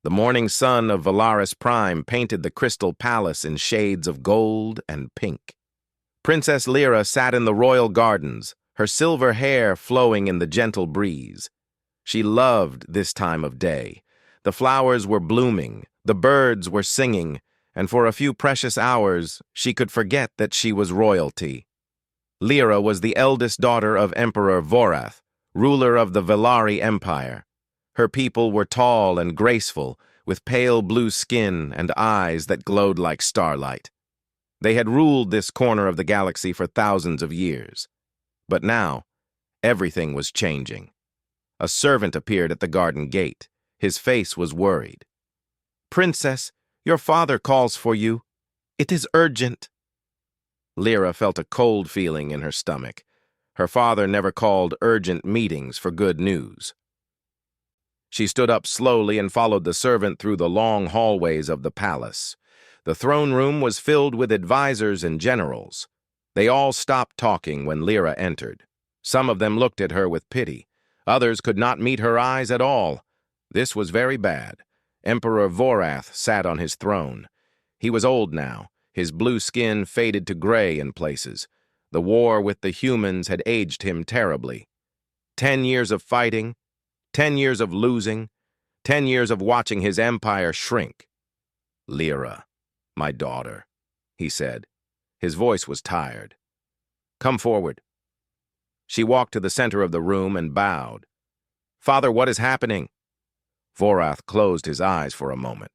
The morning sun of Valaris Prime painted the crystal palace in shades of gold and pink. Princess Lyra sat in the royal gardens, her silver hair flowing in the gentle breeze. She loved this time of day. The flowers were blooming, the birds were singing, and for a few precious hours she could forget that she was royalty. Lyra was the eldest daughter of Emperor Vorath, ruler of the Velari Empire. Her people were tall and graceful, with pale blue skin and eyes that glowed like starlight. They had ruled this corner of the galaxy for thousands of years. But now, everything was changing. A servant appeared at the garden gate. His face was worried. "Princess, your father calls for you. It is urgent." Lyra felt a cold feeling in her stomach. Her father never called urgent meetings for good news. She stood up slowly and followed the servant through the long hallways of the palace. The throne room was filled with advisors and generals. They all stopped talking when Lyra entered. Some of them looked at her with pity. Others could not meet her eyes at all. This was very bad. Emperor Vorath sat on his throne. He was old now. His blue skin faded to gray in places. The war with the humans had aged him terribly. 10 years of fighting, 10 years of losing, 10 years of watching his empire shrink. "Lyra, my daughter," he said. His voice was tired. "Come forward." She walked to the center of the room and bowed. "Father, what is happening?" Vorath closed his eyes for a moment.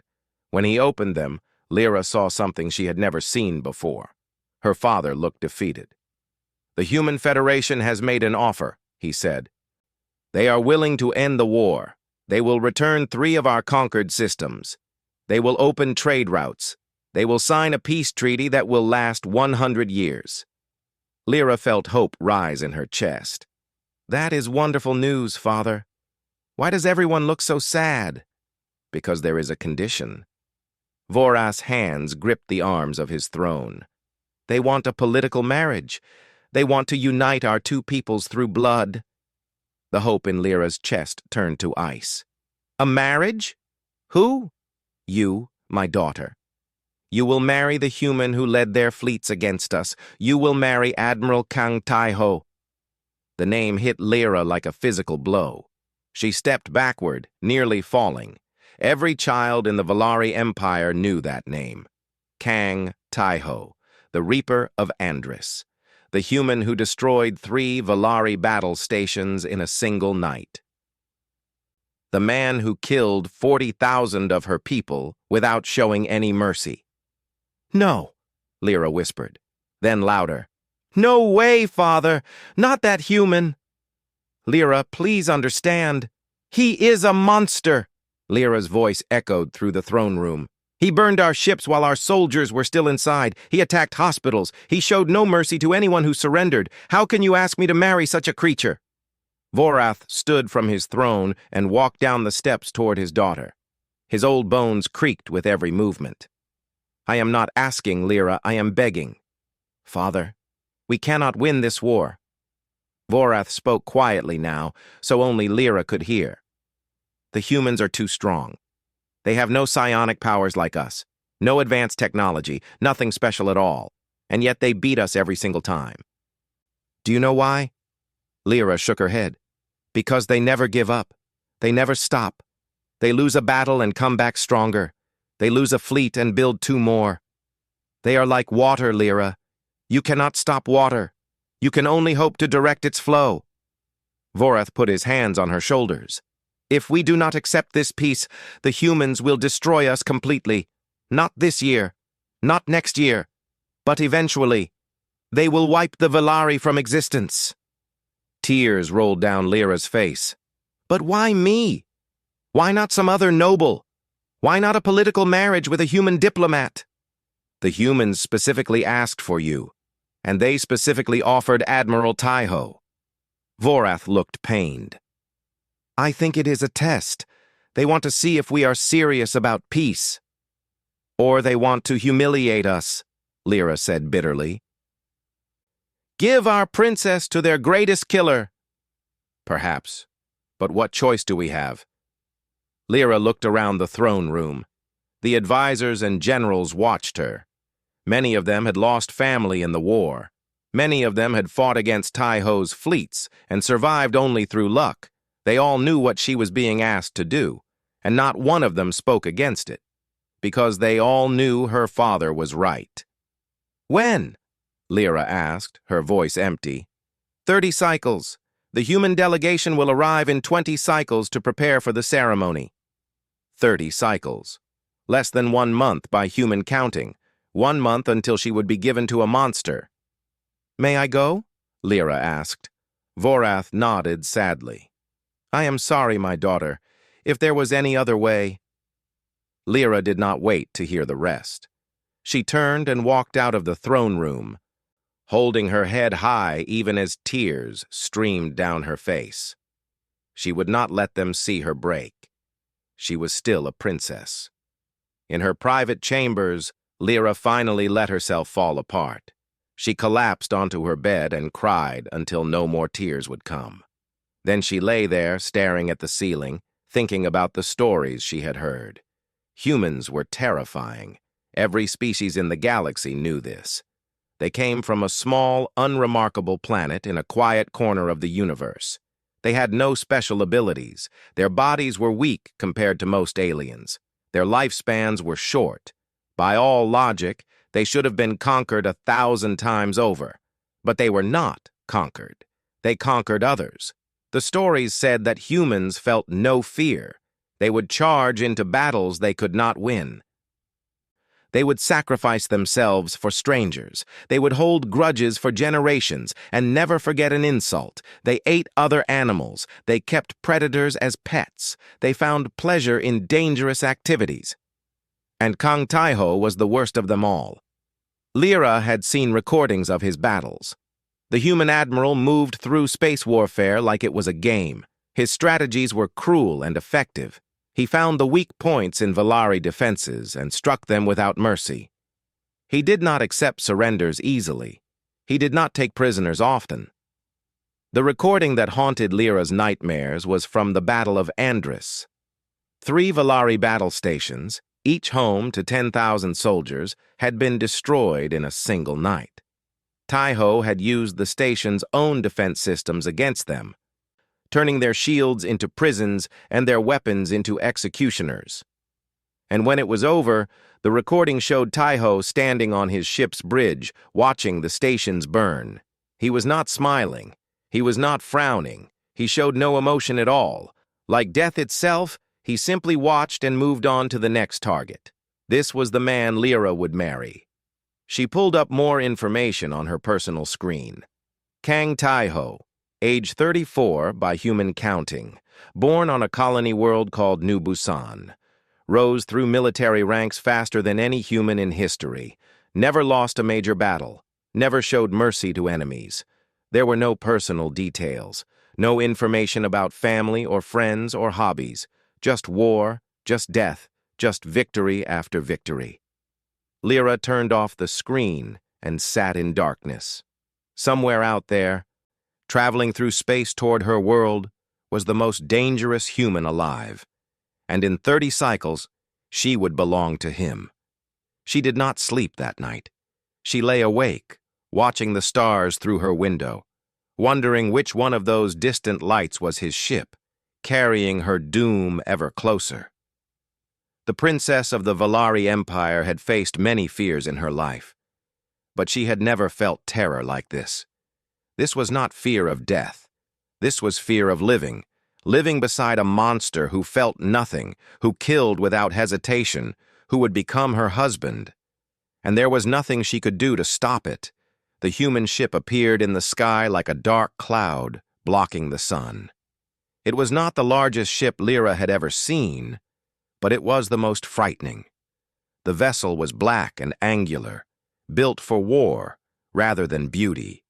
When he opened them, Lyra saw something she had never seen before. Her father looked defeated. "The Human Federation has made an offer," he said. "They are willing to end the war. They will return 3 of our conquered systems. They will open trade routes. They will sign a peace treaty that will last 100 years. Lyra felt hope rise in her chest. "That is wonderful news, Father. Why does everyone look so sad?" "Because there is a condition." Vorath's hands gripped the arms of his throne. "They want a political marriage. They want to unite our 2 peoples through blood." The hope in Lyra's chest turned to ice. "A marriage? Who?" "You, my daughter. You will marry the human who led their fleets against us. You will marry Admiral Kang Taiho." The name hit Lyra like a physical blow. She stepped backward, nearly falling. Every child in the Velari Empire knew that name. Kang Taiho, the Reaper of Andris, the human who destroyed 3 Velari battle stations in a single night. The man who killed 40,000 of her people without showing any mercy. "No," Lyra whispered. Then louder, "No way, Father! Not that human!" "Lyra, please understand. He is a monster!" Lyra's voice echoed through the throne room. "He burned our ships while our soldiers were still inside. He attacked hospitals. He showed no mercy to anyone who surrendered. How can you ask me to marry such a creature?" Vorath stood from his throne and walked down the steps toward his daughter. His old bones creaked with every movement. "I am not asking, Lyra, I am begging. Father, we cannot win this war." Vorath spoke quietly now, so only Lyra could hear. "The humans are too strong. They have no psionic powers like us, no advanced technology, nothing special at all, and yet they beat us every single time." "Do you know why?" Lyra shook her head. "Because they never give up. They never stop. They lose a battle and come back stronger. They lose a fleet and build 2 more. They are like water, Lyra. You cannot stop water. You can only hope to direct its flow." Vorath put his hands on her shoulders. "If we do not accept this peace, the humans will destroy us completely. Not this year, not next year, but eventually. They will wipe the Velari from existence." Tears rolled down Lyra's face. "But why me? Why not some other noble? Why not a political marriage with a human diplomat?" "The humans specifically asked for you, and they specifically offered Admiral Taiho." Vorath looked pained. "I think it is a test. They want to see if we are serious about peace." "Or they want to humiliate us," Lyra said bitterly. "Give our princess to their greatest killer." "Perhaps. But what choice do we have?" Lyra looked around the throne room. The advisors and generals watched her. Many of them had lost family in the war. Many of them had fought against Taiho's fleets and survived only through luck. They all knew what she was being asked to do, and not one of them spoke against it, because they all knew her father was right. "When?" Lyra asked, her voice empty. 30 cycles. The human delegation will arrive in 20 cycles to prepare for the ceremony." 30 cycles. Less than 1 month by human counting. 1 month until she would be given to a monster. "May I go?" Lyra asked. Vorath nodded sadly. "I am sorry, my daughter. If there was any other way—" Lyra did not wait to hear the rest. She turned and walked out of the throne room, holding her head high even as tears streamed down her face. She would not let them see her break. She was still a princess. In her private chambers, Lyra finally let herself fall apart. She collapsed onto her bed and cried until no more tears would come. Then she lay there, staring at the ceiling, thinking about the stories she had heard. Humans were terrifying. Every species in the galaxy knew this. They came from a small, unremarkable planet in a quiet corner of the universe. They had no special abilities. Their bodies were weak compared to most aliens. Their lifespans were short. By all logic, they should have been conquered 1,000 times over. But they were not conquered. They conquered others. The stories said that humans felt no fear. They would charge into battles they could not win. They would sacrifice themselves for strangers. They would hold grudges for generations and never forget an insult. They ate other animals. They kept predators as pets. They found pleasure in dangerous activities. And Kang Taiho was the worst of them all. Lyra had seen recordings of his battles. The human admiral moved through space warfare like it was a game. His strategies were cruel and effective. He found the weak points in Valari defenses and struck them without mercy. He did not accept surrenders easily. He did not take prisoners often. The recording that haunted Lyra's nightmares was from the Battle of Andris. 3 Valari battle stations, each home to 10,000 soldiers, had been destroyed in a single night. Taiho had used the station's own defense systems against them, turning their shields into prisons and their weapons into executioners. And when it was over, the recording showed Taiho standing on his ship's bridge, watching the stations burn. He was not smiling. He was not frowning. He showed no emotion at all. Like death itself, he simply watched and moved on to the next target. This was the man Lyra would marry. She pulled up more information on her personal screen. Kang Taiho, age 34 by human counting, born on a colony world called New Busan, rose through military ranks faster than any human in history, never lost a major battle, never showed mercy to enemies. There were no personal details, no information about family or friends or hobbies, just war, just death, just victory after victory. Lyra turned off the screen and sat in darkness. Somewhere out there, traveling through space toward her world, was the most dangerous human alive. And in 30 cycles, she would belong to him. She did not sleep that night. She lay awake, watching the stars through her window, wondering which one of those distant lights was his ship, carrying her doom ever closer. The princess of the Valari Empire had faced many fears in her life, but she had never felt terror like this. This was not fear of death. This was fear of living beside a monster who felt nothing, who killed without hesitation, who would become her husband. And there was nothing she could do to stop it. The human ship appeared in the sky like a dark cloud, blocking the sun. It was not the largest ship Lyra had ever seen, but it was the most frightening. The vessel was black and angular, built for war rather than beauty.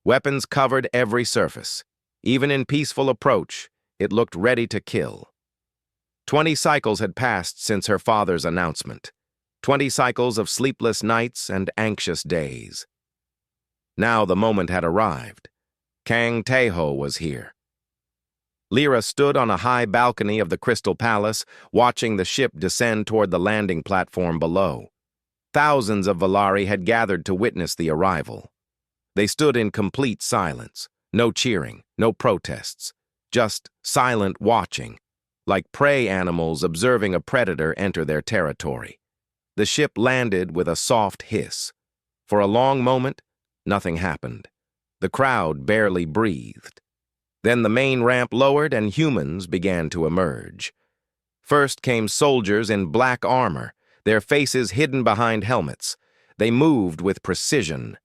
Weapons covered every surface. Even in peaceful approach, it looked ready to kill. 20 cycles had passed since her father's announcement. 20 cycles of sleepless nights and anxious days. Now the moment had arrived. Kang Taiho was here. Lyra stood on a high balcony of the Crystal Palace, watching the ship descend toward the landing platform below. Thousands of Valari had gathered to witness the arrival. They stood in complete silence, no cheering, no protests, just silent watching, like prey animals observing a predator enter their territory. The ship landed with a soft hiss. For a long moment, nothing happened. The crowd barely breathed. Then the main ramp lowered and humans began to emerge. First came soldiers in black armor, their faces hidden behind helmets. They moved with precision,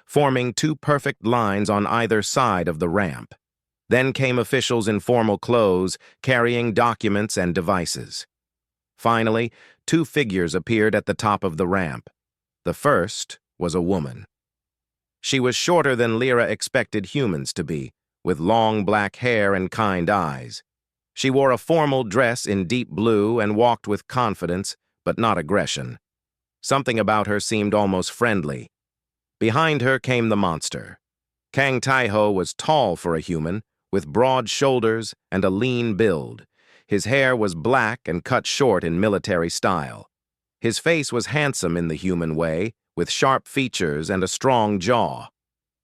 forming two perfect lines on either side of the ramp. Then came officials in formal clothes, carrying documents and devices. Finally, two figures appeared at the top of the ramp. The first was a woman. She was shorter than Lyra expected humans to be, with long black hair and kind eyes. She wore a formal dress in deep blue and walked with confidence, but not aggression. Something about her seemed almost friendly. Behind her came the monster. Kang Taiho was tall for a human, with broad shoulders and a lean build. His hair was black and cut short in military style. His face was handsome in the human way, with sharp features and a strong jaw.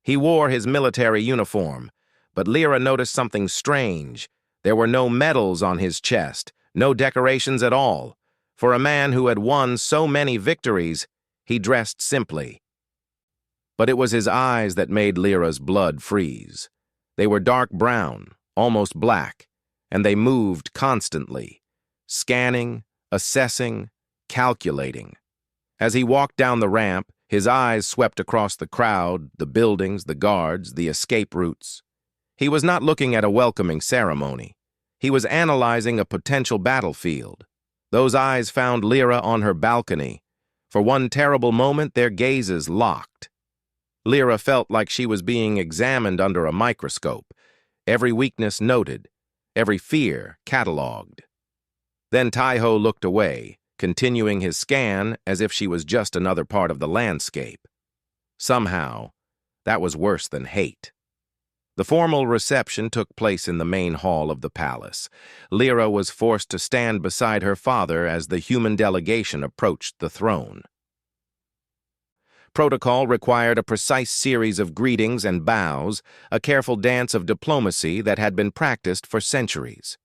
He wore his military uniform, but Lyra noticed something strange. There were no medals on his chest, no decorations at all. For a man who had won so many victories, he dressed simply. But it was his eyes that made Lyra's blood freeze. They were dark brown, almost black, and they moved constantly, scanning, assessing, calculating. As he walked down the ramp, his eyes swept across the crowd, the buildings, the guards, the escape routes. He was not looking at a welcoming ceremony. He was analyzing a potential battlefield. Those eyes found Lyra on her balcony. For one terrible moment, their gazes locked. Lyra felt like she was being examined under a microscope, every weakness noted, every fear catalogued. Then Taiho looked away, continuing his scan as if she was just another part of the landscape. Somehow, that was worse than hate. The formal reception took place in the main hall of the palace. Lyra was forced to stand beside her father as the human delegation approached the throne. Protocol required a precise series of greetings and bows, a careful dance of diplomacy that had been practiced for centuries.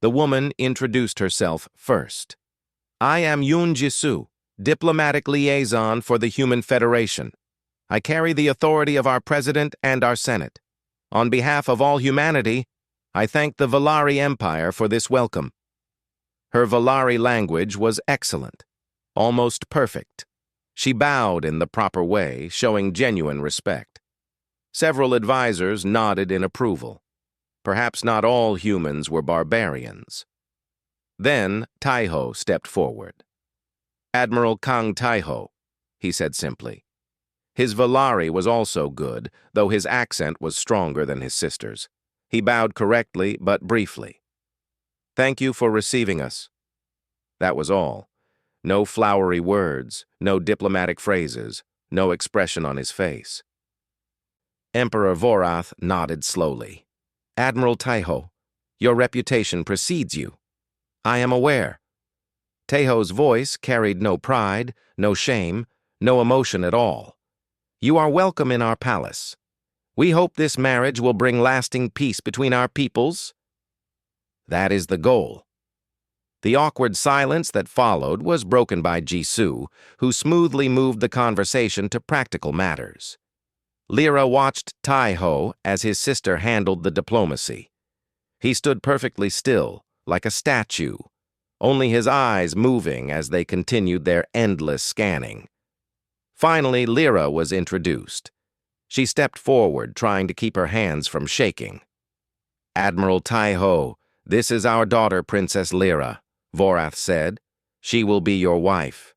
The woman introduced herself first. "I am Yun Jisoo, diplomatic liaison for the Human Federation. I carry the authority of our president and our senate. On behalf of all humanity, I thank the Valari Empire for this welcome." Her Valari language was excellent, almost perfect. She bowed in the proper way, showing genuine respect. Several advisors nodded in approval. Perhaps not all humans were barbarians. Then Taiho stepped forward. "Admiral Kang Taiho," he said simply. His Valari was also good, though his accent was stronger than his sister's. He bowed correctly, but briefly. "Thank you for receiving us." That was all. No flowery words, no diplomatic phrases, no expression on his face. Emperor Vorath nodded slowly. "Admiral Taiho, your reputation precedes you. I am aware." Taiho's voice carried no pride, no shame, no emotion at all. "You are welcome in our palace. We hope this marriage will bring lasting peace between our peoples." That is the goal. The awkward silence that followed was broken by Jisoo, who smoothly moved the conversation to practical matters. Lyra watched Taiho as his sister handled the diplomacy. He stood perfectly still, like a statue, only his eyes moving as they continued their endless scanning. Finally, Lyra was introduced. She stepped forward, trying to keep her hands from shaking. "Admiral Taiho, this is our daughter, Princess Lyra," Vorath said. "She will be your wife."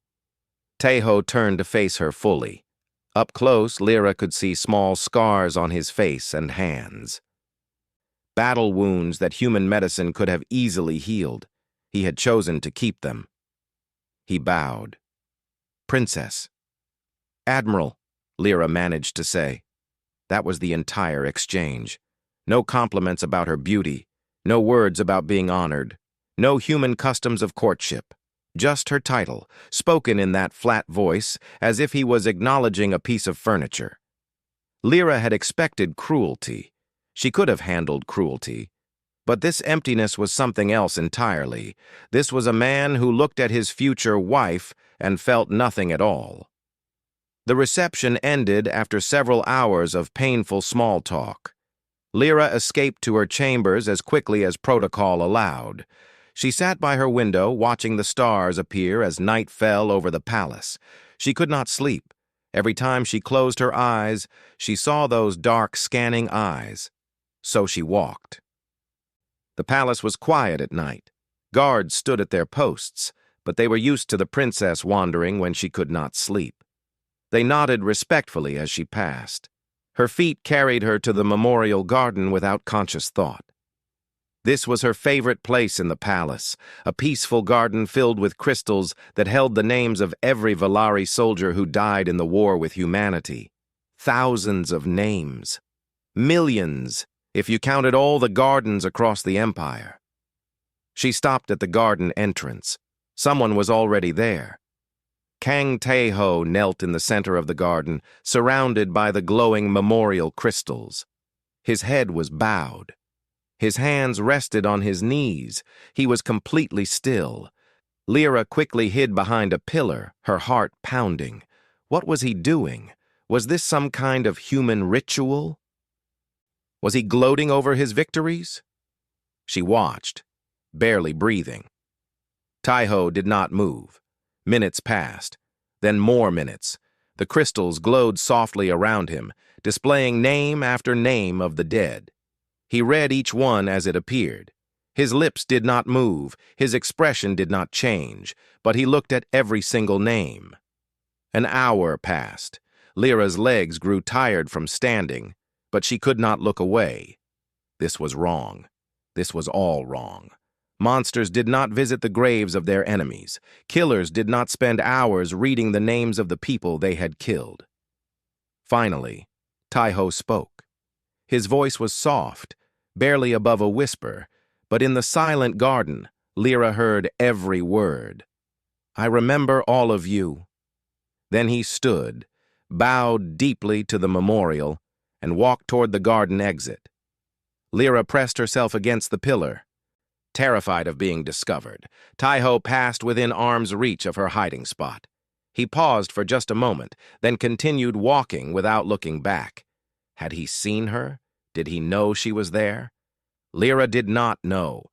Taiho turned to face her fully. Up close, Lyra could see small scars on his face and hands. Battle wounds that human medicine could have easily healed. He had chosen to keep them. He bowed. "Princess." "Admiral," Lyra managed to say. That was the entire exchange. No compliments about her beauty, No words about being honored. No human customs of courtship. Just her title, spoken in that flat voice, as if he was acknowledging a piece of furniture. Lyra had expected cruelty. She could have handled cruelty. But this emptiness was something else entirely. This was a man who looked at his future wife and felt nothing at all. The reception ended after several hours of painful small talk. Lyra escaped to her chambers as quickly as protocol allowed. She sat by her window, watching the stars appear as night fell over the palace. She could not sleep. Every time she closed her eyes, she saw those dark, scanning eyes. So she walked. The palace was quiet at night. Guards stood at their posts, but they were used to the princess wandering when she could not sleep. They nodded respectfully as she passed. Her feet carried her to the memorial garden without conscious thought. This was her favorite place in the palace, a peaceful garden filled with crystals that held the names of every Valari soldier who died in the war with humanity. Thousands of names. Millions, if you counted all the gardens across the empire. She stopped at the garden entrance. Someone was already there. Kang Tae-ho knelt in the center of the garden, surrounded by the glowing memorial crystals. His head was bowed. His hands rested on his knees. He was completely still. Lyra quickly hid behind a pillar, her heart pounding. What was he doing? Was this some kind of human ritual? Was he gloating over his victories? She watched, barely breathing. Tae-ho did not move. Minutes passed, then more minutes. The crystals glowed softly around him, displaying name after name of the dead. He read each one as it appeared. His lips did not move, his expression did not change, but he looked at every single name. An hour passed. Lyra's legs grew tired from standing, but she could not look away. This was wrong. This was all wrong. Monsters did not visit the graves of their enemies. Killers did not spend hours reading the names of the people they had killed. Finally, Tae-ho spoke. His voice was soft, barely above a whisper, but in the silent garden, Lyra heard every word. "I remember all of you." Then he stood, bowed deeply to the memorial, and walked toward the garden exit. Lyra pressed herself against the pillar. Terrified of being discovered, Tae-ho passed within arm's reach of her hiding spot. He paused for just a moment, then continued walking without looking back. Had he seen her? Did he know she was there? Lyra did not know.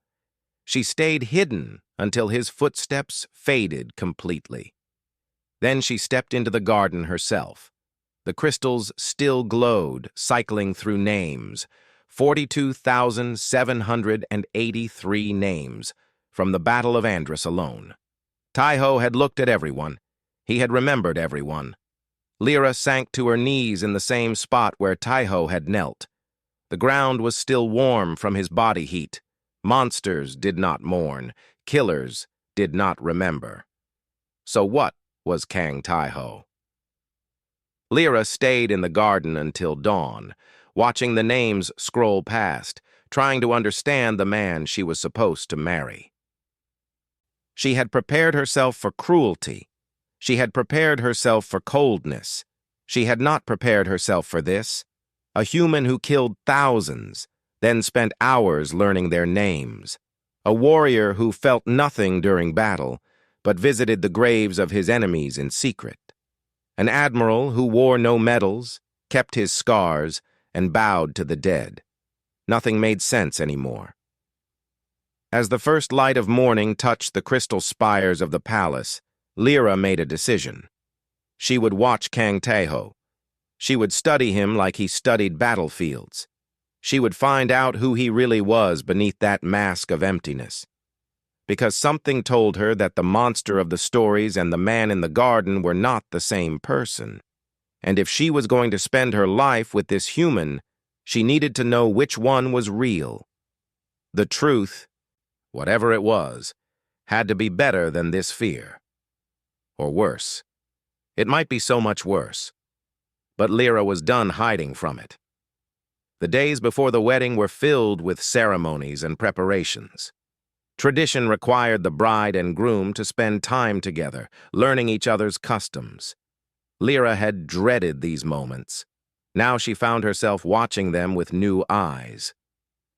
She stayed hidden until his footsteps faded completely. Then she stepped into the garden herself. The crystals still glowed, cycling through names. 42,783 names from the Battle of Andros alone. Tae-ho had looked at everyone. He had remembered everyone. Lyra sank to her knees in the same spot where Tae-ho had knelt. The ground was still warm from his body heat. Monsters did not mourn. Killers did not remember. So what was Kang Tae-ho? Lyra stayed in the garden until dawn, watching the names scroll past, trying to understand the man she was supposed to marry. She had prepared herself for cruelty. She had prepared herself for coldness. She had not prepared herself for this. A human who killed thousands, then spent hours learning their names. A warrior who felt nothing during battle, but visited the graves of his enemies in secret. An admiral who wore no medals, kept his scars, and bowed to the dead. Nothing made sense anymore. As the first light of morning touched the crystal spires of the palace, Lyra made a decision. She would watch Kang Tae-ho. She would study him like he studied battlefields. She would find out who he really was beneath that mask of emptiness. Because something told her that the monster of the stories and the man in the garden were not the same person. And if she was going to spend her life with this human, she needed to know which one was real. The truth, whatever it was, had to be better than this fear. Or worse. It might be so much worse. But Lyra was done hiding from it. The days before the wedding were filled with ceremonies and preparations. Tradition required the bride and groom to spend time together, learning each other's customs. Lyra had dreaded these moments. Now she found herself watching them with new eyes.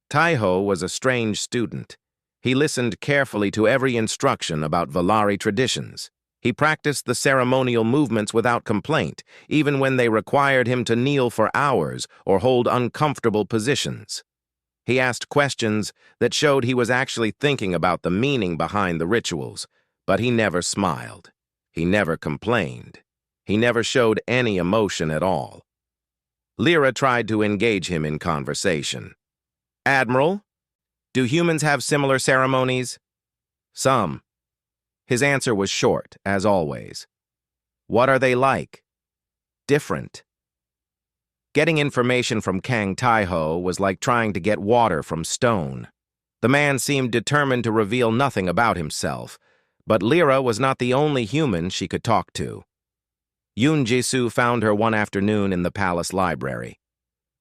Taiho was a strange student. He listened carefully to every instruction about Valari traditions. He practiced the ceremonial movements without complaint, even when they required him to kneel for hours or hold uncomfortable positions. He asked questions that showed he was actually thinking about the meaning behind the rituals, but he never smiled. He never complained. He never showed any emotion at all. Lyra tried to engage him in conversation. "Admiral, do humans have similar ceremonies?" "Some." His answer was short, as always. "What are they like?" "Different." Getting information from Kang Taiho was like trying to get water from stone. The man seemed determined to reveal nothing about himself, but Lyra was not the only human she could talk to. Yoon Jisoo found her one afternoon in the palace library.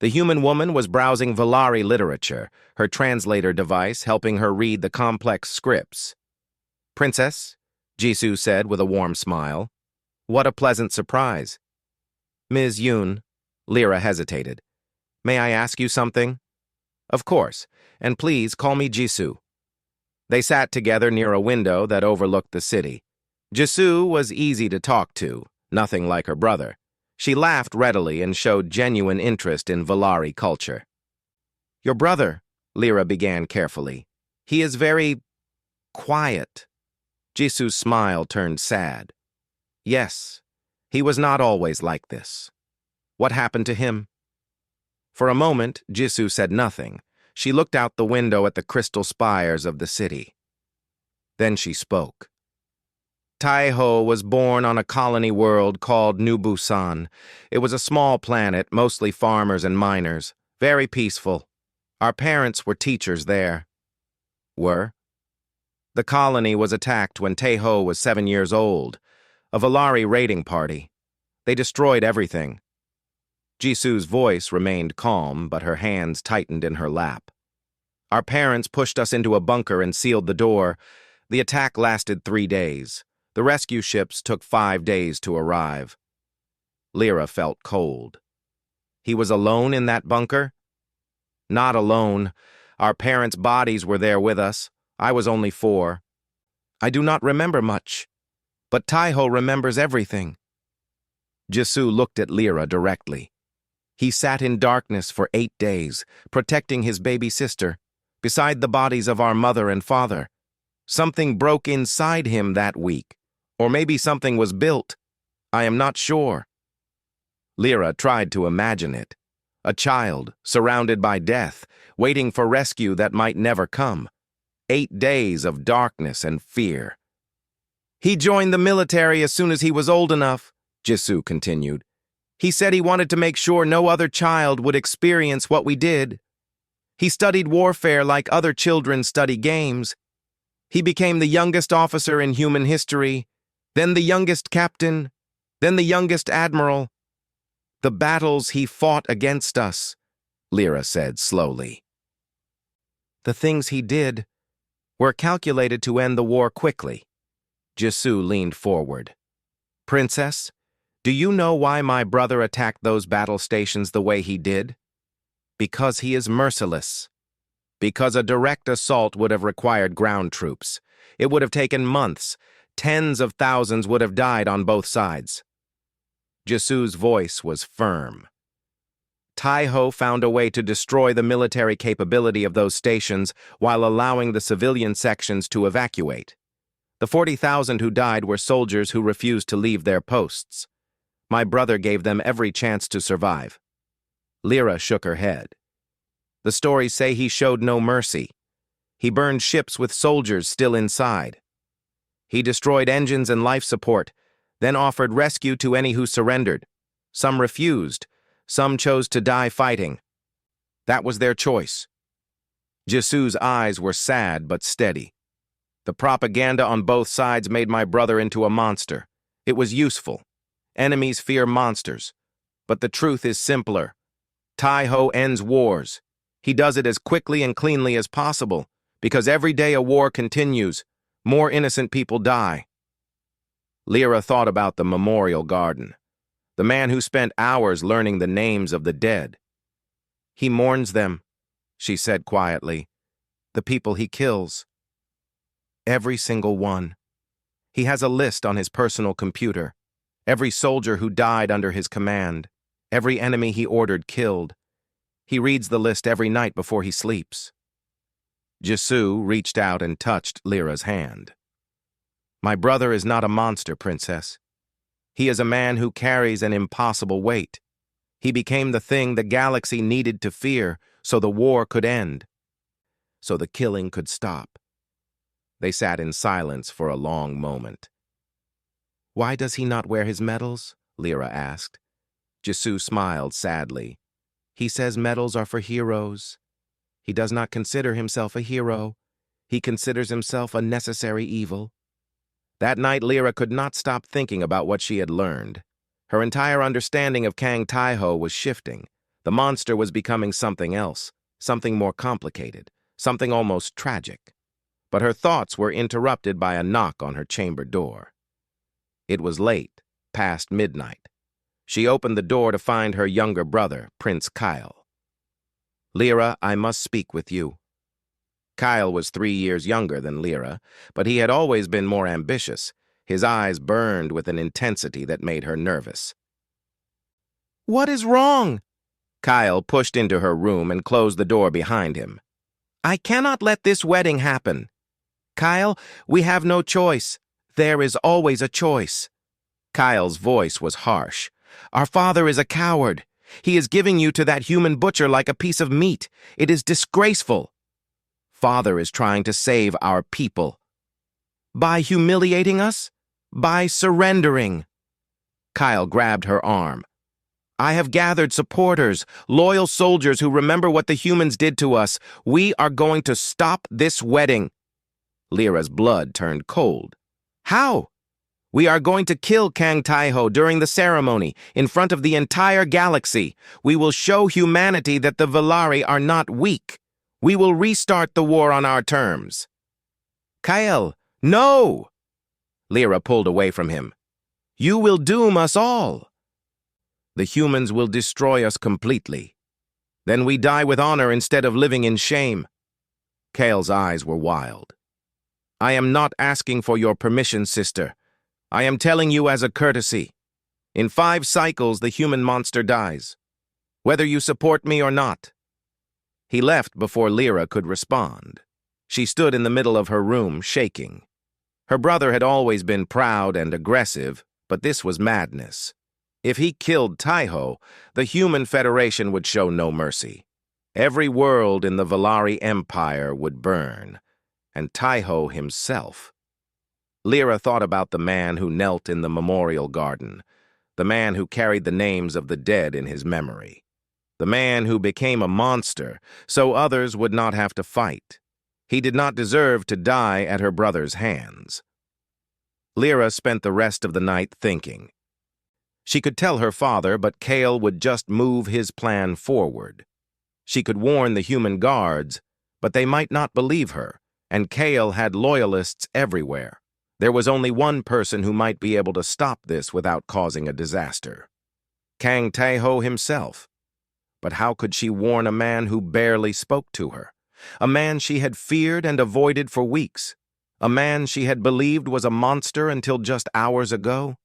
The human woman was browsing Valari literature, her translator device helping her read the complex scripts. "Princess," Jisoo said with a warm smile. "What a pleasant surprise." "Ms. Yoon," Lyra hesitated. "May I ask you something?" "Of course, and please call me Jisoo." They sat together near a window that overlooked the city. Jisoo was easy to talk to, nothing like her brother. She laughed readily and showed genuine interest in Valari culture. "Your brother," Lyra began carefully. "He is very quiet." Jisoo's smile turned sad. "Yes, he was not always like this." "What happened to him?" For a moment, Jisoo said nothing. She looked out the window at the crystal spires of the city. Then she spoke. "Taiho was born on a colony world called New Busan. It was a small planet, mostly farmers and miners. Very peaceful. Our parents were teachers there." "Were?" "The colony was attacked when Taiho was 7 years old. A Valari raiding party. They destroyed everything." Jisoo's voice remained calm, but her hands tightened in her lap. "Our parents pushed us into a bunker and sealed the door. The attack lasted 3 days. The rescue ships took 5 days to arrive." Lyra felt cold. "He was alone in that bunker?" "Not alone. Our parents' bodies were there with us. I was only 4. I do not remember much, but Taiho remembers everything." Jisoo looked at Lyra directly. "He sat in darkness for 8 days, protecting his baby sister, beside the bodies of our mother and father. Something broke inside him that week, or maybe something was built. I am not sure." Lyra tried to imagine it. A child, surrounded by death, waiting for rescue that might never come. 8 days of darkness and fear. "He joined the military as soon as he was old enough," Jisoo continued. "He said he wanted to make sure no other child would experience what we did. He studied warfare like other children study games. He became the youngest officer in human history, then the youngest captain, then the youngest admiral. The battles he fought against us," Lyra said slowly. "The things he did were calculated to end the war quickly." Jisoo leaned forward. "Princess, do you know why my brother attacked those battle stations the way he did? Because he is merciless. Because a direct assault would have required ground troops. It would have taken months. Tens of thousands would have died on both sides." Jisoo's voice was firm. "Taiho found a way to destroy the military capability of those stations while allowing the civilian sections to evacuate. The 40,000 who died were soldiers who refused to leave their posts. My brother gave them every chance to survive." Lyra shook her head. "The stories say he showed no mercy. He burned ships with soldiers still inside. He destroyed engines and life support, then offered rescue to any who surrendered. Some refused. Some chose to die fighting. That was their choice." Jisoo's eyes were sad but steady. "The propaganda on both sides made my brother into a monster. It was useful. Enemies fear monsters. But the truth is simpler. Tai-Ho ends wars. He does it as quickly and cleanly as possible, because every day a war continues, more innocent people die. Lyra thought about the memorial garden, the man who spent hours learning the names of the dead. He mourns them, she said quietly, the people he kills. Every single one. He has a list on his personal computer. Every soldier who died under his command, every enemy he ordered killed. He reads the list every night before he sleeps. Jisoo reached out and touched Lyra's hand. My brother is not a monster, Princess. He is a man who carries an impossible weight. He became the thing the galaxy needed to fear so the war could end, so the killing could stop. They sat in silence for a long moment. Why does he not wear his medals? Lyra asked. Jisoo smiled sadly. He says medals are for heroes. He does not consider himself a hero. He considers himself a necessary evil. That night, Lyra could not stop thinking about what she had learned. Her entire understanding of Kang Tai-Ho was shifting. The monster was becoming something else, something more complicated, something almost tragic. But her thoughts were interrupted by a knock on her chamber door. It was late, past midnight. She opened the door to find her younger brother, Prince Kyle. Lyra, I must speak with you. Kyle was 3 years younger than Lyra, but he had always been more ambitious. His eyes burned with an intensity that made her nervous. What is wrong? Kyle pushed into her room and closed the door behind him. I cannot let this wedding happen. Kyle, we have no choice. There is always a choice. Kyle's voice was harsh. Our father is a coward. He is giving you to that human butcher like a piece of meat. It is disgraceful. Father is trying to save our people. By humiliating us? By surrendering. Kyle grabbed her arm. I have gathered supporters, loyal soldiers who remember what the humans did to us. We are going to stop this wedding. Lyra's blood turned cold. How? We are going to kill Kang Tai-Ho during the ceremony, in front of the entire galaxy. We will show humanity that the Valari are not weak. We will restart the war on our terms. Kyle, no! Lyra pulled away from him. You will doom us all. The humans will destroy us completely. Then we die with honor instead of living in shame. Kale's eyes were wild. I am not asking for your permission, sister. I am telling you as a courtesy. In 5 cycles, the human monster dies, whether you support me or not. He left before Lyra could respond. She stood in the middle of her room, shaking. Her brother had always been proud and aggressive, but this was madness. If he killed Tai-Ho, the Human Federation would show no mercy. Every world in the Valari Empire would burn, and Tai-Ho himself. Lyra thought about the man who knelt in the memorial garden, the man who carried the names of the dead in his memory, the man who became a monster so others would not have to fight. He did not deserve to die at her brother's hands. Lyra spent the rest of the night thinking. She could tell her father, but Kale would just move his plan forward. She could warn the human guards, but they might not believe her, and Kale had loyalists everywhere. There was only one person who might be able to stop this without causing a disaster. Kang Tai-Ho himself. But how could she warn a man who barely spoke to her? A man she had feared and avoided for weeks. A man she had believed was a monster until just hours ago?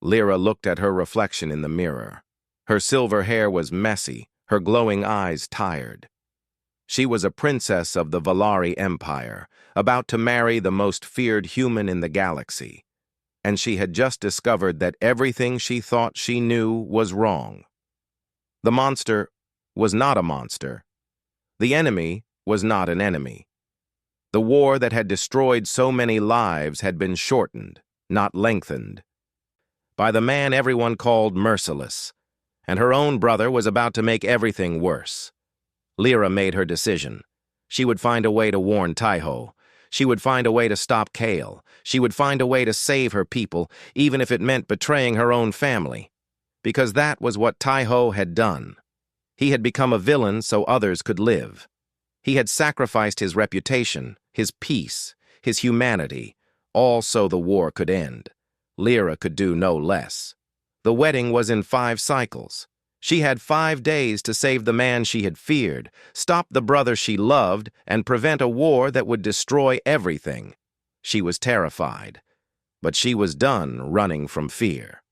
Lyra looked at her reflection in the mirror. Her silver hair was messy, her glowing eyes tired. She was a princess of the Valari Empire, about to marry the most feared human in the galaxy. And she had just discovered that everything she thought she knew was wrong. The monster was not a monster. The enemy was not an enemy. The war that had destroyed so many lives had been shortened, not lengthened, by the man everyone called Merciless, and her own brother was about to make everything worse. Lyra made her decision. She would find a way to warn Tai-Ho. She would find a way to stop Kale. She would find a way to save her people, even if it meant betraying her own family. Because that was what Tai-Ho had done. He had become a villain so others could live. He had sacrificed his reputation, his peace, his humanity, all so the war could end. Lyra could do no less. The wedding was in 5 cycles. She had 5 days to save the man she had feared, stop the brother she loved, and prevent a war that would destroy everything. She was terrified, but she was done running from fear.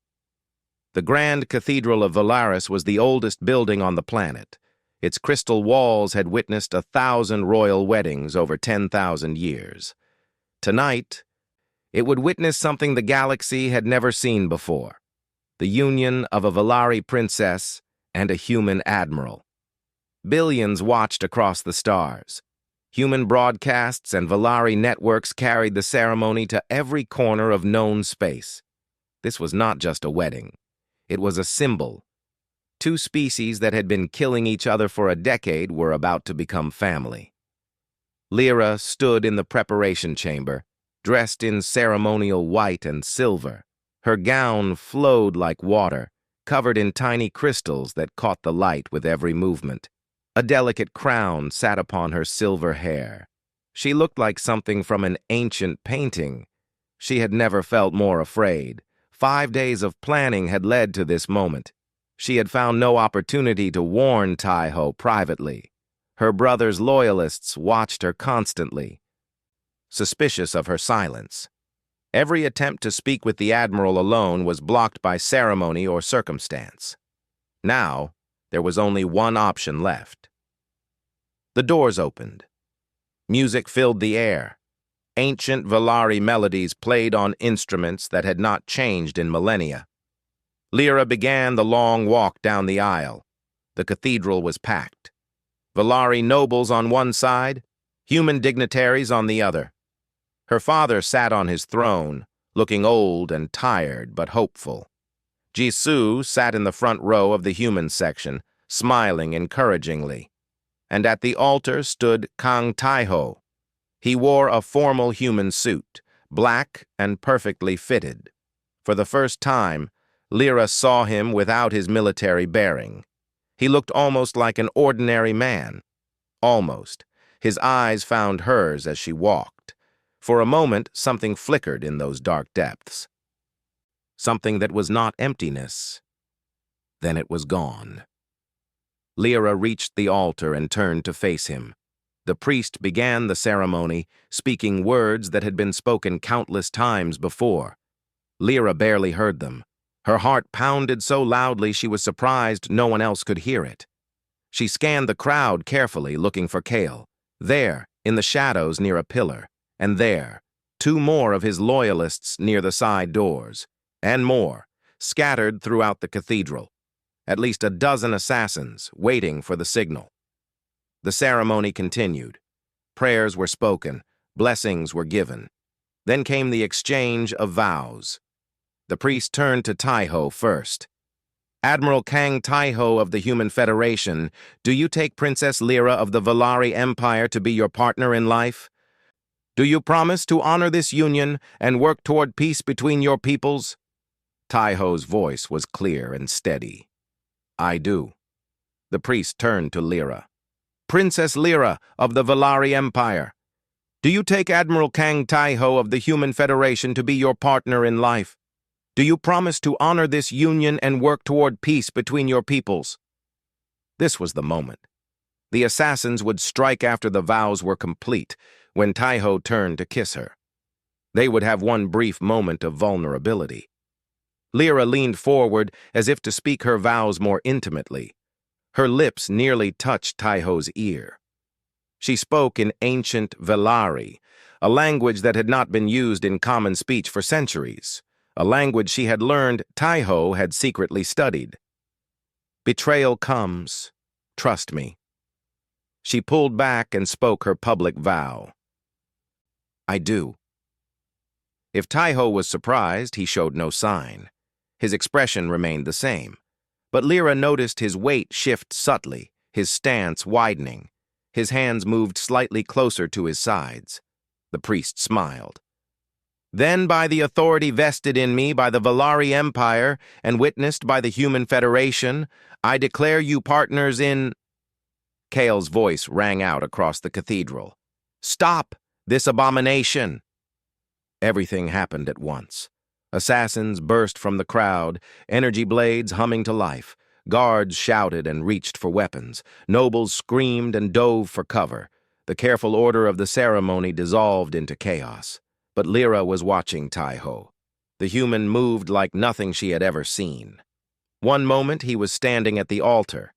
The Grand Cathedral of Valaris was the oldest building on the planet. Its crystal walls had witnessed 1,000 royal weddings over 10,000 years. Tonight, it would witness something the galaxy had never seen before: the union of a Valari princess and a human admiral. Billions watched across the stars. Human broadcasts and Valari networks carried the ceremony to every corner of known space. This was not just a wedding. It was a symbol. 2 species that had been killing each other for a decade were about to become family. Lyra stood in the preparation chamber, dressed in ceremonial white and silver. Her gown flowed like water, covered in tiny crystals that caught the light with every movement. A delicate crown sat upon her silver hair. She looked like something from an ancient painting. She had never felt more afraid. 5 days of planning had led to this moment. She had found no opportunity to warn Taiho privately. Her brother's loyalists watched her constantly, suspicious of her silence. Every attempt to speak with the Admiral alone was blocked by ceremony or circumstance. Now, there was only one option left. The doors opened. Music filled the air. Ancient Valari melodies played on instruments that had not changed in millennia. Lyra began the long walk down the aisle. The cathedral was packed. Valari nobles on one side, human dignitaries on the other. Her father sat on his throne, looking old and tired but hopeful. Jisoo sat in the front row of the human section, smiling encouragingly. And at the altar stood Kang Taiho. He wore a formal human suit, black and perfectly fitted. For the first time, Lyra saw him without his military bearing. He looked almost like an ordinary man. Almost. His eyes found hers as she walked. For a moment, something flickered in those dark depths. Something that was not emptiness. Then it was gone. Lyra reached the altar and turned to face him. The priest began the ceremony, speaking words that had been spoken countless times before. Lyra barely heard them. Her heart pounded so loudly she was surprised no one else could hear it. She scanned the crowd carefully, looking for Kale. There, in the shadows near a pillar, and there, 2 more of his loyalists near the side doors, and more, scattered throughout the cathedral. At least a dozen assassins, waiting for the signal. The ceremony continued. Prayers were spoken, blessings were given. Then came the exchange of vows. The priest turned to Taiho first. "Admiral Kang Taiho of the Human Federation, do you take Princess Lyra of the Valari Empire to be your partner in life? Do you promise to honor this union and work toward peace between your peoples?" Taiho's voice was clear and steady. "I do." The priest turned to Lyra. "Princess Lyra of the Valari Empire, do you take Admiral Kang Taiho of the Human Federation to be your partner in life? Do you promise to honor this union and work toward peace between your peoples?" This was the moment. The assassins would strike after the vows were complete, when Taiho turned to kiss her. They would have one brief moment of vulnerability. Lyra leaned forward as if to speak her vows more intimately. Her lips nearly touched Taiho's ear. She spoke in ancient Valari, a language that had not been used in common speech for centuries, a language she had learned Taiho had secretly studied. "Betrayal comes. Trust me." She pulled back and spoke her public vow. "I do." If Taiho was surprised, he showed no sign. His expression remained the same. But Lyra noticed his weight shift subtly, his stance widening. His hands moved slightly closer to his sides. The priest smiled. Then by the authority vested in me by the Valari Empire and witnessed by the Human Federation, I declare you partners in—" Kale's voice rang out across the cathedral. "Stop this abomination!" Everything happened at once. Assassins burst from the crowd, energy blades humming to life. Guards shouted and reached for weapons. Nobles screamed and dove for cover. The careful order of the ceremony dissolved into chaos. But Lyra was watching Taiho. The human moved like nothing she had ever seen. One moment he was standing at the altar.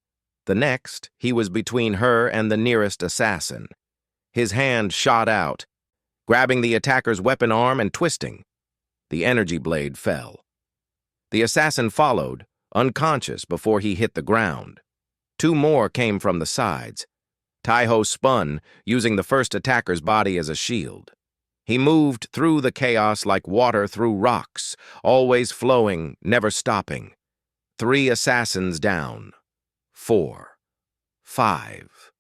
The next, he was between her and the nearest assassin. His hand shot out, grabbing the attacker's weapon arm and twisting. The energy blade fell. The assassin followed, unconscious before he hit the ground. Two more came from the sides. Taiho spun, using the first attacker's body as a shield. He moved through the chaos like water through rocks, always flowing, never stopping. 3 assassins down. 4. 5.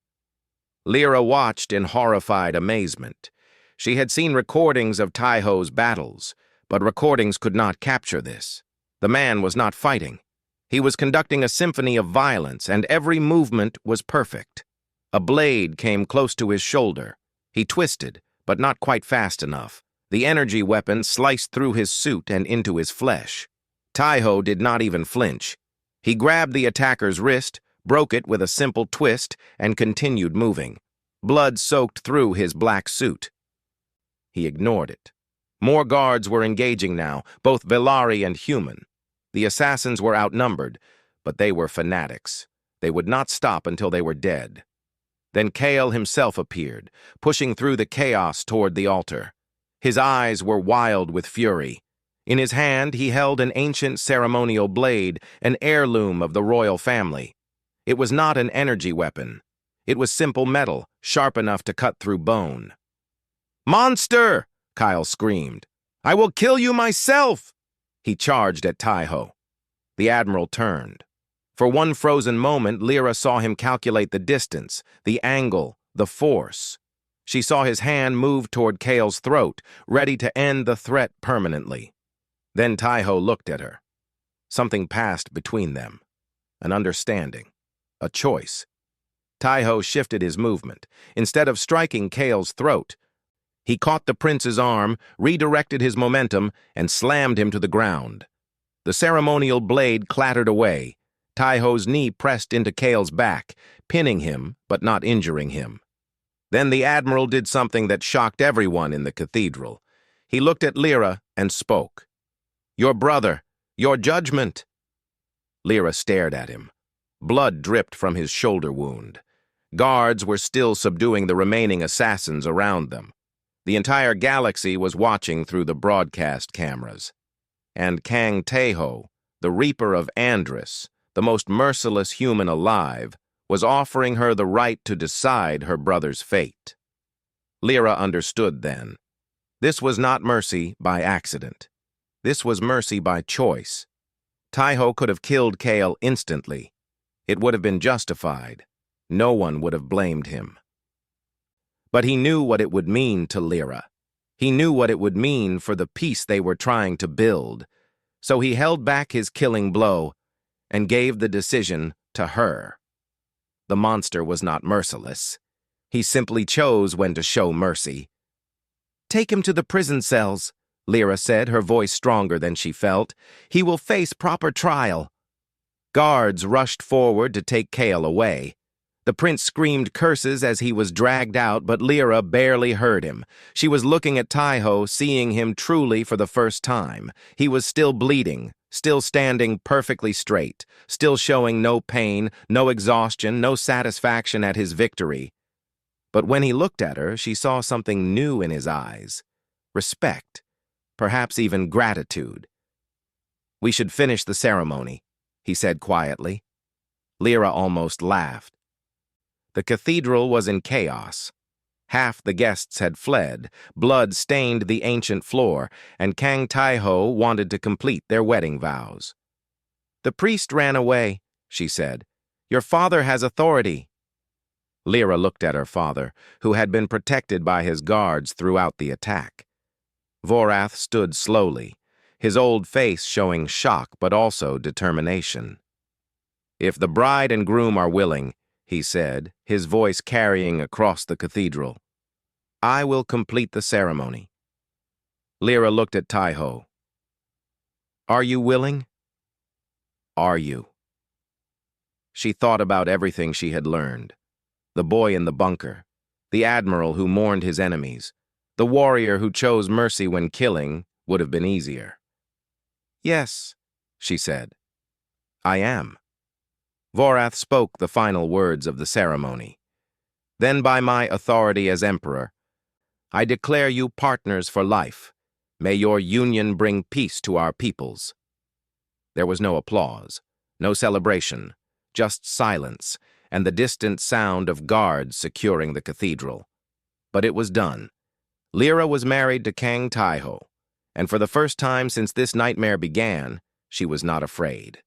Lyra watched in horrified amazement. She had seen recordings of Taiho's battles, but recordings could not capture this. The man was not fighting. He was conducting a symphony of violence, and every movement was perfect. A blade came close to his shoulder. He twisted, but not quite fast enough. The energy weapon sliced through his suit and into his flesh. Taiho did not even flinch. He grabbed the attacker's wrist, broke it with a simple twist, and continued moving. Blood soaked through his black suit. He ignored it. More guards were engaging now, both Valari and human. The assassins were outnumbered, but they were fanatics. They would not stop until they were dead. Then Kale himself appeared, pushing through the chaos toward the altar. His eyes were wild with fury. In his hand, he held an ancient ceremonial blade, an heirloom of the royal family. It was not an energy weapon. It was simple metal, sharp enough to cut through bone. "Monster!" Kyle screamed. "I will kill you myself!" He charged at Taiho. The Admiral turned. For one frozen moment, Lyra saw him calculate the distance, the angle, the force. She saw his hand move toward Kale's throat, ready to end the threat permanently. Then Taiho looked at her. Something passed between them. An understanding. A choice. Taiho shifted his movement. Instead of striking Kale's throat, he caught the prince's arm, redirected his momentum, and slammed him to the ground. The ceremonial blade clattered away. Taiho's knee pressed into Kale's back, pinning him, but not injuring him. Then the Admiral did something that shocked everyone in the cathedral. He looked at Lyra and spoke. "Your brother, your judgment." Lyra stared at him. Blood dripped from his shoulder wound. Guards were still subduing the remaining assassins around them. The entire galaxy was watching through the broadcast cameras. And Kang Taeho, the Reaper of Andrus, the most merciless human alive, was offering her the right to decide her brother's fate. Lyra understood then. This was not mercy by accident. This was mercy by choice. Taiho could have killed Kale instantly. It would have been justified. No one would have blamed him. But he knew what it would mean to Lyra. He knew what it would mean for the peace they were trying to build. So he held back his killing blow and gave the decision to her. The monster was not merciless. He simply chose when to show mercy. "Take him to the prison cells," Lyra said, her voice stronger than she felt. "He will face proper trial." Guards rushed forward to take Kale away. The prince screamed curses as he was dragged out, but Lyra barely heard him. She was looking at Taiho, seeing him truly for the first time. He was still bleeding, still standing perfectly straight, still showing no pain, no exhaustion, no satisfaction at his victory. But when he looked at her, she saw something new in his eyes. Respect, perhaps even gratitude. "We should finish the ceremony," he said quietly. Lyra almost laughed. The cathedral was in chaos. Half the guests had fled, blood stained the ancient floor, and Kang Taiho wanted to complete their wedding vows. "The priest ran away," she said. "Your father has authority." Lyra looked at her father, who had been protected by his guards throughout the attack. Vorath stood slowly, his old face showing shock but also determination. "If the bride and groom are willing," he said, his voice carrying across the cathedral, "I will complete the ceremony." Lyra looked at Taiho. "Are you willing? Are you?" She thought about everything she had learned. The boy in the bunker, the admiral who mourned his enemies, the warrior who chose mercy when killing would have been easier. "Yes," she said, "I am." Vorath spoke the final words of the ceremony. "Then by my authority as emperor, I declare you partners for life. May your union bring peace to our peoples." There was no applause, no celebration, just silence and the distant sound of guards securing the cathedral. But it was done. Lyra was married to Kang Taiho, and for the first time since this nightmare began, she was not afraid.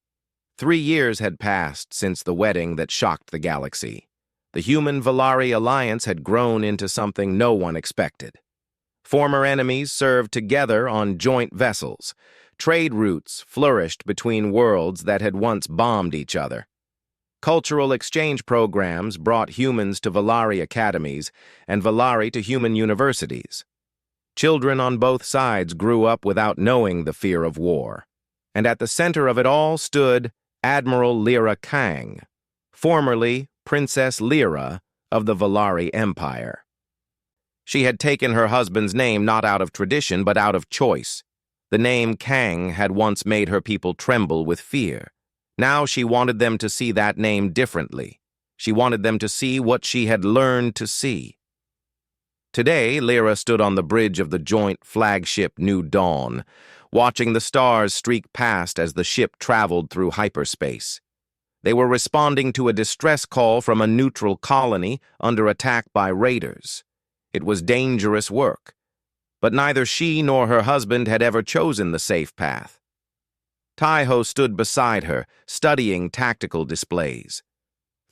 3 years had passed since the wedding that shocked the galaxy. The human-Valari alliance had grown into something no one expected. Former enemies served together on joint vessels. Trade routes flourished between worlds that had once bombed each other. Cultural exchange programs brought humans to Valari academies and Valari to human universities. Children on both sides grew up without knowing the fear of war. And at the center of it all stood Admiral Lyra Kang, formerly Princess Lyra of the Valari Empire. She had taken her husband's name not out of tradition but out of choice. The name Kang had once made her people tremble with fear. Now she wanted them to see that name differently. She wanted them to see what she had learned to see. Today, Lyra stood on the bridge of the joint flagship New Dawn, watching the stars streak past as the ship traveled through hyperspace. They were responding to a distress call from a neutral colony under attack by raiders. It was dangerous work, but neither she nor her husband had ever chosen the safe path. Taiho stood beside her, studying tactical displays.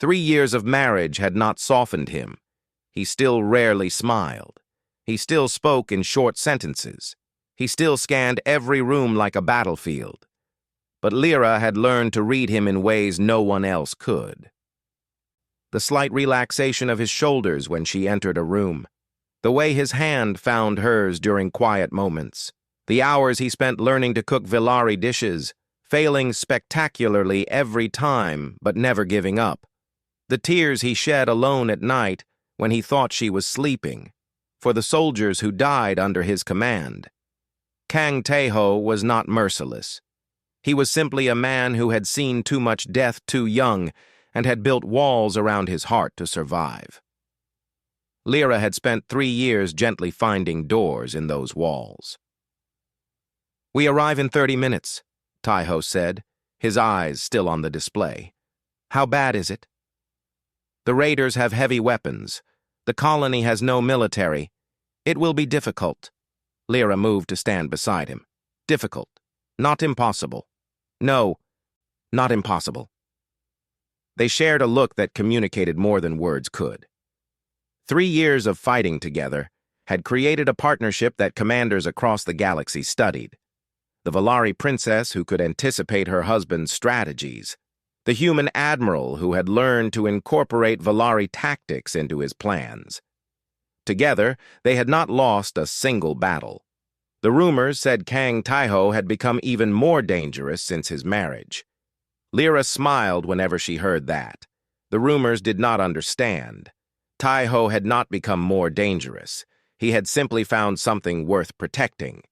3 years of marriage had not softened him. He still rarely smiled. He still spoke in short sentences. He still scanned every room like a battlefield. But Lyra had learned to read him in ways no one else could. The slight relaxation of his shoulders when she entered a room, the way his hand found hers during quiet moments, the hours he spent learning to cook Valari dishes, failing spectacularly every time but never giving up, the tears he shed alone at night when he thought she was sleeping, for the soldiers who died under his command. Kang Taiho was not merciless. He was simply a man who had seen too much death too young and had built walls around his heart to survive. Lyra had spent 3 years gently finding doors in those walls. "We arrive in 30 minutes, Taiho said, his eyes still on the display. "How bad is it?" "The raiders have heavy weapons. The colony has no military. It will be difficult." Lyra moved to stand beside him. "Difficult. Not impossible." "No, not impossible." They shared a look that communicated more than words could. 3 years of fighting together had created a partnership that commanders across the galaxy studied. The Valari princess who could anticipate her husband's strategies, the human admiral who had learned to incorporate Valari tactics into his plans. Together, they had not lost a single battle. The rumors said Kang Taiho had become even more dangerous since his marriage. Lyra smiled whenever she heard that. The rumors did not understand. Taiho had not become more dangerous. He had simply found something worth protecting.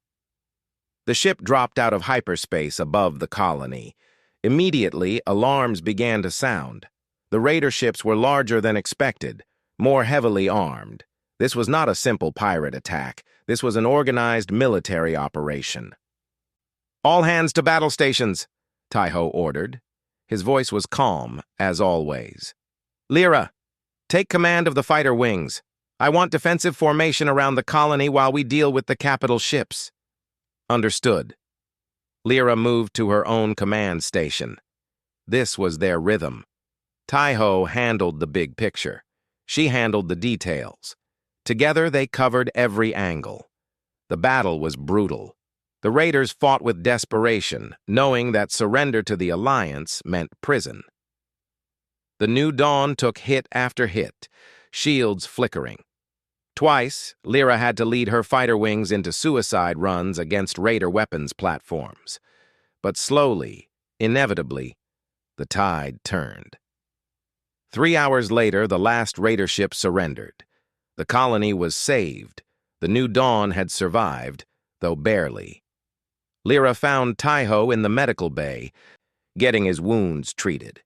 The ship dropped out of hyperspace above the colony. Immediately, alarms began to sound. The raider ships were larger than expected, more heavily armed. This was not a simple pirate attack. This was an organized military operation. "All hands to battle stations," Taiho ordered. His voice was calm, as always. "Lyra, take command of the fighter wings. I want defensive formation around the colony while we deal with the capital ships." "Understood." Lyra moved to her own command station. This was their rhythm. Taiho handled the big picture. She handled the details. Together they covered every angle. The battle was brutal. The raiders fought with desperation, knowing that surrender to the Alliance meant prison. The New Dawn took hit after hit, shields flickering. Twice, Lyra had to lead her fighter wings into suicide runs against raider weapons platforms. But slowly, inevitably, the tide turned. 3 hours later, the last raider ship surrendered. The colony was saved. The New Dawn had survived, though barely. Lyra found Taiho in the medical bay, getting his wounds treated.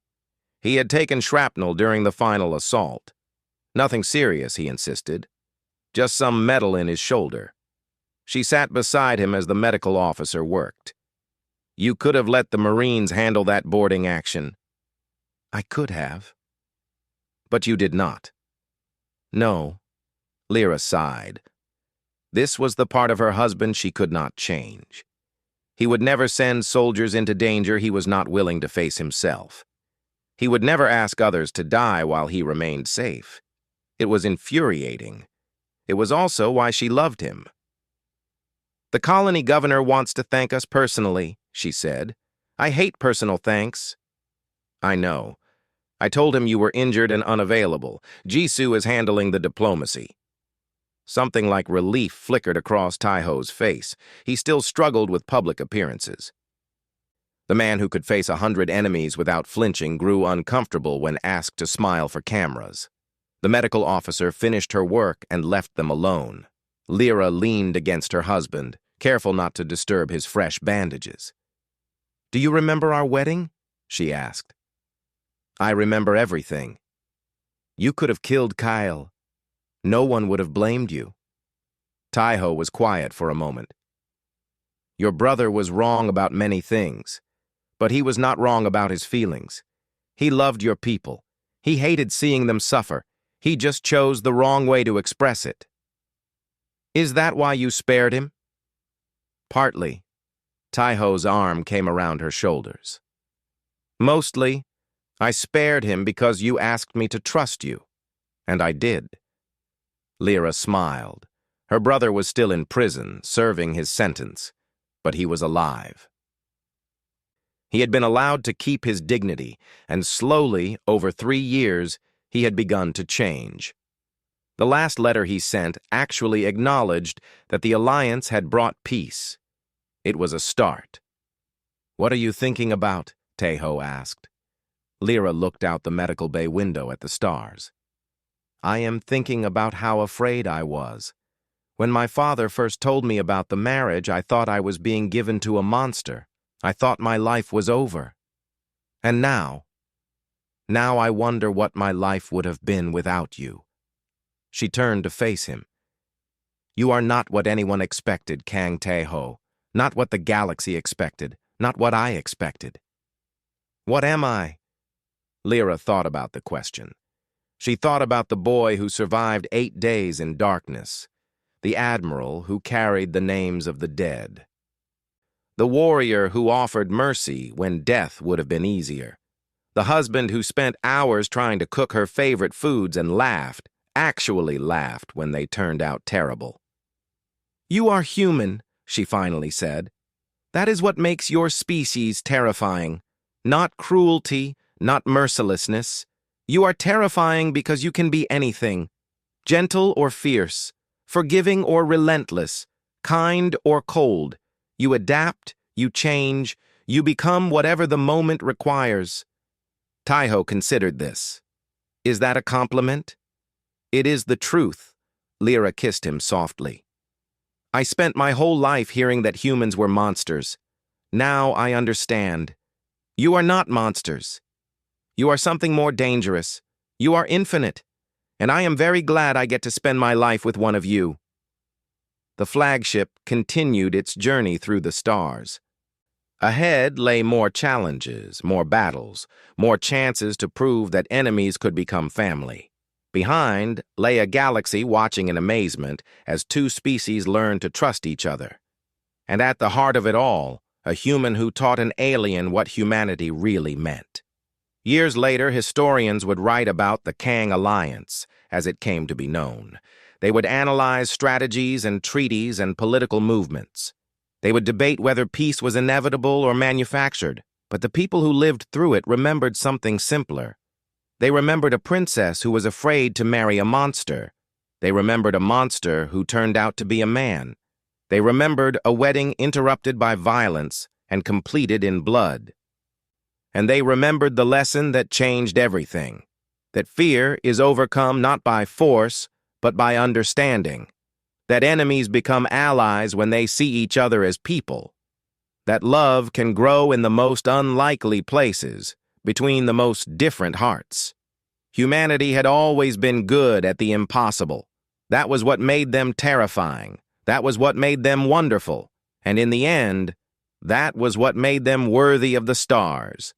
He had taken shrapnel during the final assault. Nothing serious, he insisted. Just some metal in his shoulder. She sat beside him as the medical officer worked. "You could have let the Marines handle that boarding action." "I could have." "But you did not." "No." Lyra sighed. This was the part of her husband she could not change. He would never send soldiers into danger he was not willing to face himself. He would never ask others to die while he remained safe. It was infuriating. It was also why she loved him. "The colony governor wants to thank us personally," she said. "I hate personal thanks." "I know. I told him you were injured and unavailable. Jisoo is handling the diplomacy." Something like relief flickered across Taiho's face. He still struggled with public appearances. The man who could face 100 enemies without flinching grew uncomfortable when asked to smile for cameras. The medical officer finished her work and left them alone. Lyra leaned against her husband, careful not to disturb his fresh bandages. "Do you remember our wedding?" she asked. "I remember everything. You could have killed Kyle. No one would have blamed you." Taiho was quiet for a moment. "Your brother was wrong about many things, but he was not wrong about his feelings. He loved your people. He hated seeing them suffer. He just chose the wrong way to express it." "Is that why you spared him?" "Partly." Taiho's arm came around her shoulders. "Mostly, I spared him because you asked me to trust you, and I did." Lyra smiled. Her brother was still in prison, serving his sentence, but he was alive. He had been allowed to keep his dignity, and slowly, over 3 years, he had begun to change. The last letter he sent actually acknowledged that the Alliance had brought peace. It was a start. "What are you thinking about?" Taiho asked. Lyra looked out the medical bay window at the stars. "I am thinking about how afraid I was. When my father first told me about the marriage, I thought I was being given to a monster. I thought my life was over. And now I wonder what my life would have been without you." She turned to face him. "You are not what anyone expected, Kang Taeho. Not what the galaxy expected. Not what I expected." "What am I?" Lyra thought about the question. She thought about the boy who survived 8 days in darkness, the admiral who carried the names of the dead, the warrior who offered mercy when death would have been easier, the husband who spent hours trying to cook her favorite foods and laughed, actually laughed when they turned out terrible. "You are human," she finally said. "That is what makes your species terrifying. Not cruelty, not mercilessness. You are terrifying because you can be anything. Gentle or fierce, forgiving or relentless, kind or cold. You adapt, you change, you become whatever the moment requires." Taiho considered this. "Is that a compliment?" "It is the truth." Lyra kissed him softly. "I spent my whole life hearing that humans were monsters. Now I understand. You are not monsters. You are something more dangerous. You are infinite. And I am very glad I get to spend my life with one of you." The flagship continued its journey through the stars. Ahead lay more challenges, more battles, more chances to prove that enemies could become family. Behind lay a galaxy watching in amazement as 2 species learned to trust each other. And at the heart of it all, a human who taught an alien what humanity really meant. Years later, historians would write about the Kang Alliance, as it came to be known. They would analyze strategies and treaties and political movements. They would debate whether peace was inevitable or manufactured, but the people who lived through it remembered something simpler. They remembered a princess who was afraid to marry a monster. They remembered a monster who turned out to be a man. They remembered a wedding interrupted by violence and completed in blood. And they remembered the lesson that changed everything, that fear is overcome not by force, but by understanding, that enemies become allies when they see each other as people, that love can grow in the most unlikely places, between the most different hearts. Humanity had always been good at the impossible. That was what made them terrifying. That was what made them wonderful. And in the end, that was what made them worthy of the stars.